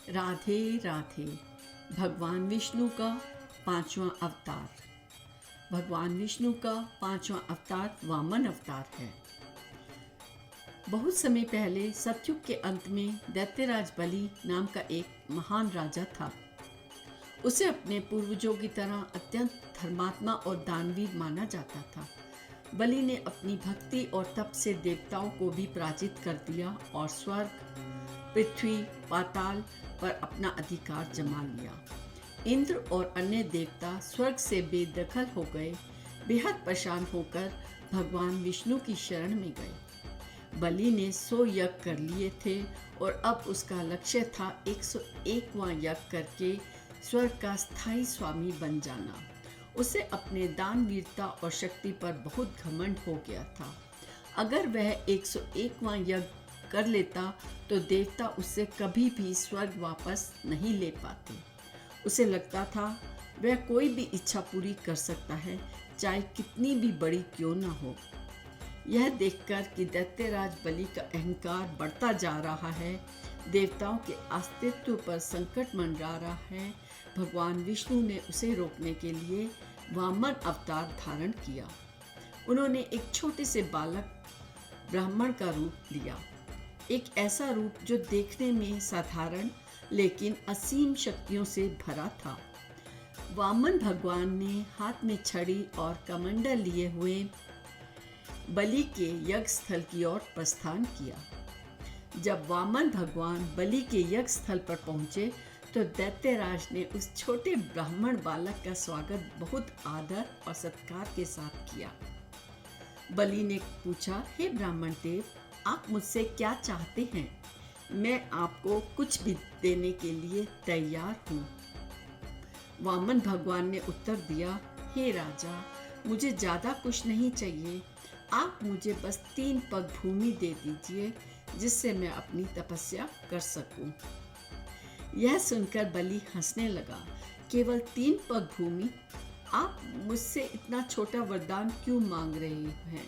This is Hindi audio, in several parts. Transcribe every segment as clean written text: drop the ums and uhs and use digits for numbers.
राधे राधे। भगवान विष्णु का पांचवा अवतार। भगवान विष्णु का पांचवा अवतार वामन अवतार है। बहुत समय पहले सतयुग के अंत में दैत्यराज बलि नाम का एक महान राजा था। उसे अपने पूर्वजों की तरह अत्यंत धर्मात्मा और दानवीर माना जाता था। बलि ने अपनी भक्ति और तप से देवताओं को भी पराजित कर दिया और स्वर्ग, पृथ्वी, पाताल पर अपना अधिकार जमा लिया। इंद्र और अन्य देवता स्वर्ग से बेदखल हो गए। बेहद परेशान होकर भगवान विष्णु की शरण में गए। बलि ने 100 यज्ञ कर लिए थे और अब उसका लक्ष्य था 101वां यज्ञ करके स्वर्ग का स्थायी स्वामी बन जाना। उसे अपने दान, वीरता और शक्ति पर बहुत घमंड हो गया था। अगर वह 101वां यज्ञ कर लेता तो देवता उससे कभी भी स्वर्ग वापस नहीं ले पाते। उसे लगता था वह कोई भी इच्छा पूरी कर सकता है, चाहे कितनी भी बड़ी क्यों न हो। यह देखकर कि दैत्यराज बलि का अहंकार बढ़ता जा रहा है, देवताओं के अस्तित्व पर संकट मंडरा रहा है, भगवान विष्णु ने उसे रोकने के लिए वामन अवतार धारण किया। उन्होंने एक छोटे से बालक ब्राह्मण का रूप लिया, एक ऐसा रूप जो देखने में साधारण लेकिन असीम शक्तियों से भरा था। वामन भगवान ने हाथ में छड़ी और कमंडल लिए हुए बलि के यज्ञ स्थल की ओर प्रस्थान किया। जब वामन भगवान बलि के यज्ञ स्थल पर पहुंचे तो दैत्यराज ने उस छोटे ब्राह्मण बालक का स्वागत बहुत आदर और सत्कार के साथ किया। बलि ने पूछा, हे ब्राह्मण देव, आप मुझसे क्या चाहते हैं? मैं आपको कुछ भी देने के लिए तैयार हूँ। वामन भगवान ने उत्तर दिया, हे राजा, मुझे ज़्यादा कुछ नहीं चाहिए। आप मुझे बस 3 पग भूमि दे दीजिए जिससे मैं अपनी तपस्या कर सकूं। यह सुनकर बलि हंसने लगा। केवल 3 पग भूमि? आप मुझसे इतना छोटा वरदान क्यों मांग रहे हैं?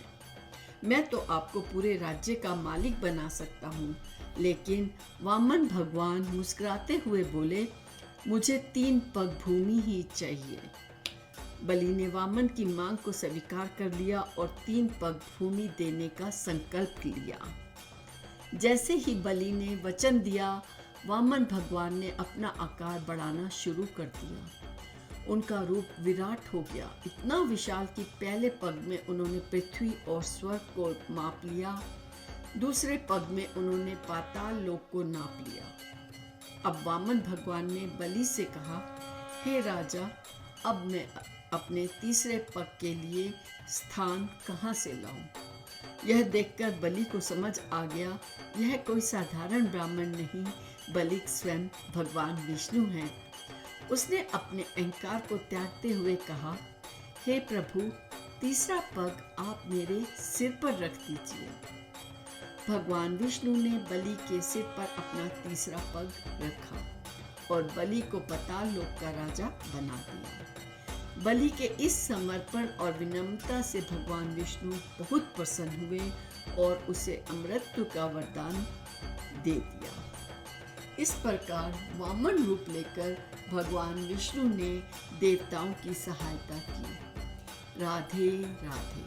मैं तो आपको पूरे राज्य का मालिक बना सकता हूँ। लेकिन वामन भगवान मुस्कुराते हुए बोले, मुझे 3 पग भूमि ही चाहिए। बलि ने वामन की मांग को स्वीकार कर लिया और 3 पग भूमि देने का संकल्प लिया। जैसे ही बलि ने वचन दिया, वामन भगवान ने अपना आकार बढ़ाना शुरू कर दिया। उनका रूप विराट हो गया, इतना विशाल कि पहले पग में उन्होंने पृथ्वी और स्वर्ग को माप लिया, दूसरे पग में उन्होंने पाताल लोक को नाप लिया। अब वामन भगवान ने बलि से कहा, हे राजा, अब मैं अपने तीसरे पग के लिए स्थान कहाँ से लाऊं? यह देखकर बलि को समझ आ गया, यह कोई साधारण ब्राह्मण नहीं, बलि स्वयं भगवान विष्णु हैं। उसने अपने अहंकार को त्यागते हुए कहा, हे प्रभु, तीसरा पग आप मेरे सिर पर रख दीजिए। भगवान विष्णु ने बलि के सिर पर अपना तीसरा पग रखा और बलि को पाताल लोक का राजा बना दिया। बलि के इस समर्पण और विनम्रता से भगवान विष्णु बहुत प्रसन्न हुए और उसे अमृतत्व का वरदान दे दिया। इस प्रकार वामन रूप लेकर भगवान विष्णु ने देवताओं की सहायता की। राधे राधे।